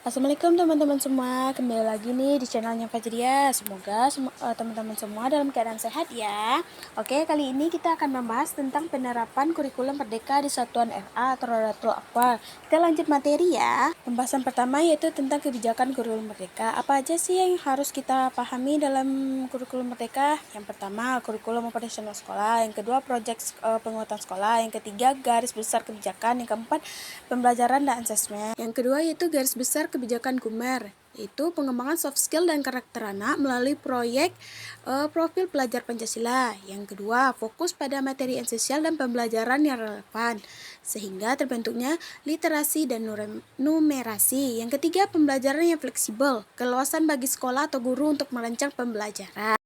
Assalamualaikum teman-teman semua, kembali lagi nih di channelnya Fajria. Semoga teman-teman semua dalam keadaan sehat ya. Oke, kali ini kita akan membahas tentang penerapan kurikulum Merdeka di Satuan RA atau Rodatul Aqwal. Kita lanjut materi ya. Pembahasan pertama yaitu tentang kebijakan kurikulum Merdeka. Apa aja sih yang harus kita pahami dalam kurikulum Merdeka? Yang pertama, kurikulum operasional sekolah. Yang kedua, proyek penguatan sekolah. Yang ketiga, garis besar kebijakan. Yang keempat, pembelajaran dan asesmen. Yang kedua yaitu garis besar kebijakan KUMER, yaitu pengembangan soft skill dan karakter anak melalui proyek profil pelajar Pancasila. Yang kedua, fokus pada materi esensial dan pembelajaran yang relevan, sehingga terbentuknya literasi dan numerasi. Yang ketiga, pembelajaran yang fleksibel, keluasan bagi sekolah atau guru untuk merancang pembelajaran.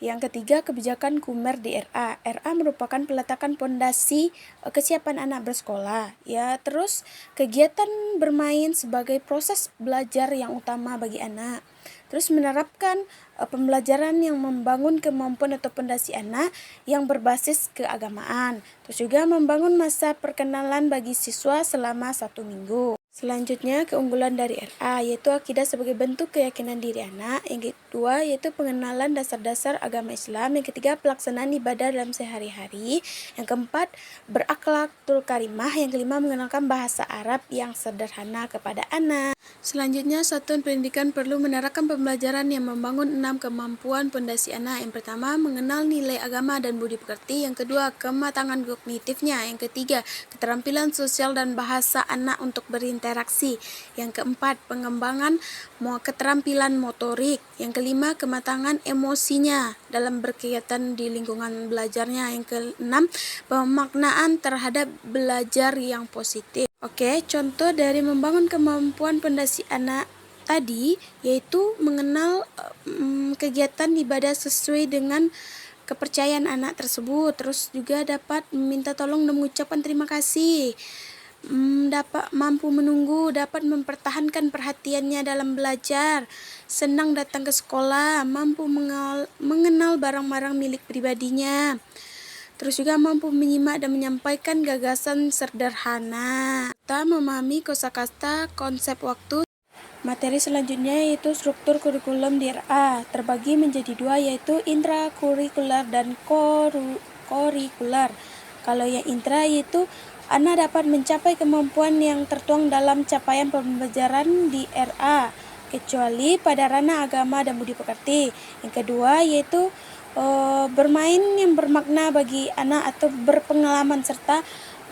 Yang ketiga, kebijakan KUMER di RA. RA merupakan peletakan pondasi kesiapan anak bersekolah. Ya, terus kegiatan bermain sebagai proses belajar yang utama bagi anak. Terus menerapkan pembelajaran yang membangun kemampuan atau pondasi anak yang berbasis keagamaan. Terus juga membangun masa perkenalan bagi siswa selama 1 minggu. Selanjutnya, keunggulan dari RA yaitu akidah sebagai bentuk keyakinan diri anak. Yang kedua yaitu pengenalan dasar-dasar agama Islam. Yang ketiga, pelaksanaan ibadah dalam sehari-hari. Yang keempat, berakhlakul karimah. Yang kelima, mengenalkan bahasa Arab yang sederhana kepada anak. Selanjutnya, satuan pendidikan perlu menerapkan pembelajaran yang membangun 6 kemampuan pondasi anak. Yang pertama, mengenal nilai agama dan budi pekerti. Yang kedua, kematangan kognitifnya. Yang ketiga, keterampilan sosial dan bahasa anak untuk berinteraksi. Yang keempat, pengembangan keterampilan motorik. Yang kelima, kematangan emosinya dalam berkegiatan di lingkungan belajarnya. Yang keenam, pemaknaan terhadap belajar yang positif. Oke, contoh dari membangun kemampuan pondasi anak tadi yaitu mengenal kegiatan ibadah sesuai dengan kepercayaan anak tersebut. Terus juga dapat meminta tolong dan mengucapkan terima kasih. Dapat mampu menunggu, dapat mempertahankan perhatiannya dalam belajar, senang datang ke sekolah, mampu mengenal barang-barang milik pribadinya. Terus juga mampu menyimak dan menyampaikan gagasan sederhana. Kita memahami kosakata, konsep waktu. Materi selanjutnya yaitu struktur kurikulum di RA. Terbagi menjadi dua yaitu intrakurikuler dan kurikuler. Kalau yang intra yaitu anak dapat mencapai kemampuan yang tertuang dalam capaian pembelajaran di RA, kecuali pada ranah agama dan budi pekerti. Yang kedua yaitu bermain yang bermakna bagi anak atau berpengalaman serta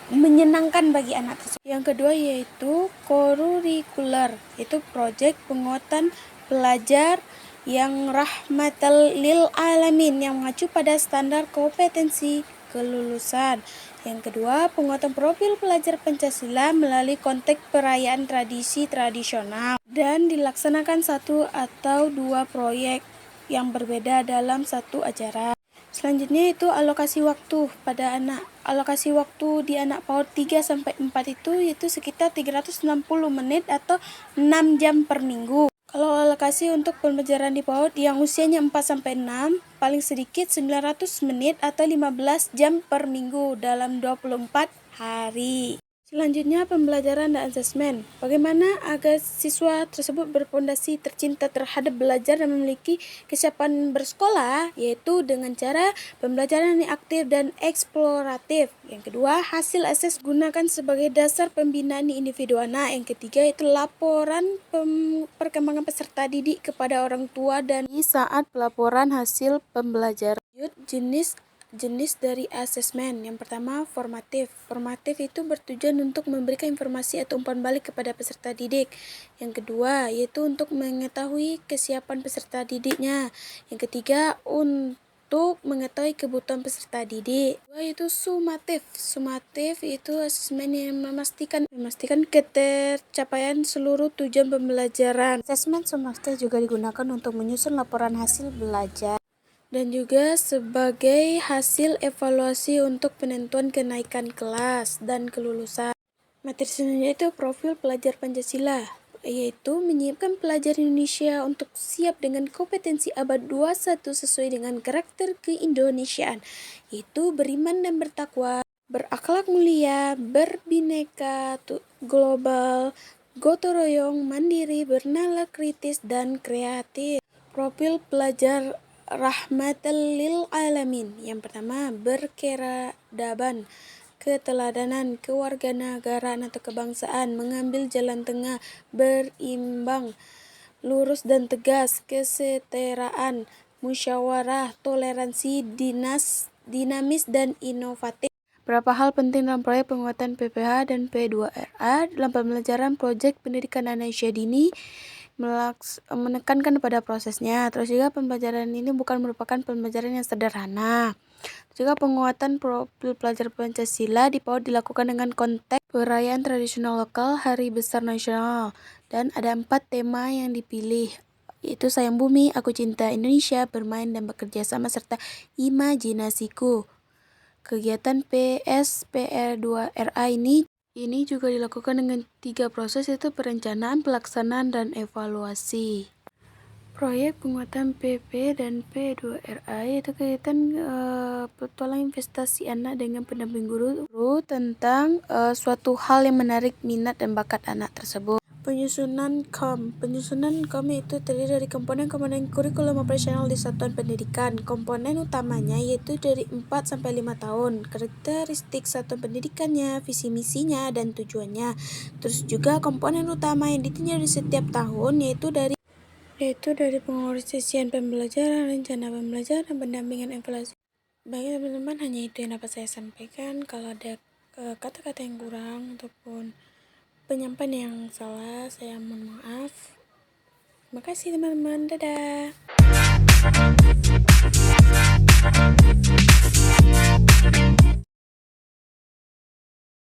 menyenangkan bagi anak tersebut. Yang kedua yaitu kurikuler, yaitu proyek penguatan pelajar yang rahmatal lil alamin yang mengacu pada standar kompetensi kelulusan. Yang kedua, penguatan profil pelajar Pancasila melalui konteks perayaan tradisi tradisional dan dilaksanakan 1 atau 2 proyek yang berbeda dalam satu ajaran. Selanjutnya itu alokasi waktu pada anak. Alokasi waktu di anak PAUD 3-4 itu yaitu sekitar 360 menit atau 6 jam per minggu. Kalau alokasi untuk pembelajaran di PAUD yang usianya 4-6, paling sedikit 900 menit atau 15 jam per minggu dalam 24 hari. Selanjutnya, pembelajaran dan asesmen. Bagaimana agar siswa tersebut berpondasi tercinta terhadap belajar dan memiliki kesiapan bersekolah, yaitu dengan cara pembelajaran yang aktif dan eksploratif. Yang kedua, hasil ases gunakan sebagai dasar pembinaan individu anak. Yang ketiga, yaitu laporan perkembangan peserta didik kepada orang tua dan di saat pelaporan hasil pembelajaran. Jenis dari asesmen. Yang pertama, formatif. Formatif itu bertujuan untuk memberikan informasi atau umpan balik kepada peserta didik. Yang kedua, yaitu untuk mengetahui kesiapan peserta didiknya. Yang ketiga, untuk mengetahui kebutuhan peserta didik. Kedua, yaitu sumatif. Sumatif itu asesmen yang memastikan ketercapaian seluruh tujuan pembelajaran. Asesmen sumatif juga digunakan untuk menyusun laporan hasil belajar dan juga sebagai hasil evaluasi untuk penentuan kenaikan kelas dan kelulusan. Materi selanjutnya itu profil pelajar Pancasila, yaitu menyiapkan pelajar Indonesia untuk siap dengan kompetensi abad 21 sesuai dengan karakter keindonesiaan, yaitu beriman dan bertakwa, berakhlak mulia, berbineka global, gotong royong, mandiri, bernalar kritis, dan kreatif. Profil pelajar rahmatan lil alamin. Yang pertama, berkeradaban, keteladanan, kewarganegaraan atau kebangsaan, mengambil jalan tengah, berimbang, lurus dan tegas, kesetaraan, musyawarah, toleransi, dinamis dan inovatif. Berapa hal penting dalam proyek penguatan PPH dan P2RA dalam pembelajaran proyek pendidikan dan usia dini menekankan pada prosesnya. Terus juga pembelajaran ini bukan merupakan pembelajaran yang sederhana. Juga penguatan profil pelajar Pancasila di PAUD dilakukan dengan konteks perayaan tradisional lokal, hari besar nasional, dan ada 4 tema yang dipilih, yaitu sayang bumi, aku cinta Indonesia, bermain dan bekerja sama, serta imajinasiku. Kegiatan PSPR2RA ini juga dilakukan dengan 3 proses, yaitu perencanaan, pelaksanaan, dan evaluasi. Proyek penguatan PP dan P2RA yaitu kegiatan petualang investasi anak dengan pendamping guru tentang suatu hal yang menarik minat dan bakat anak tersebut. Penyusunan KOM itu terdiri dari komponen-komponen kurikulum operasional di satuan pendidikan. Komponen utamanya yaitu dari 4-5 tahun, karakteristik satuan pendidikannya, visi misinya, dan tujuannya. Terus juga komponen utama yang ditinjau di setiap tahun yaitu dari pengorganisasian pembelajaran, rencana pembelajaran, pendampingan evaluasi. Baik teman-teman, hanya itu yang dapat saya sampaikan. Kalau ada kata-kata yang kurang ataupun penyampaian yang salah, saya mohon maaf. Terima kasih teman-teman, dadah.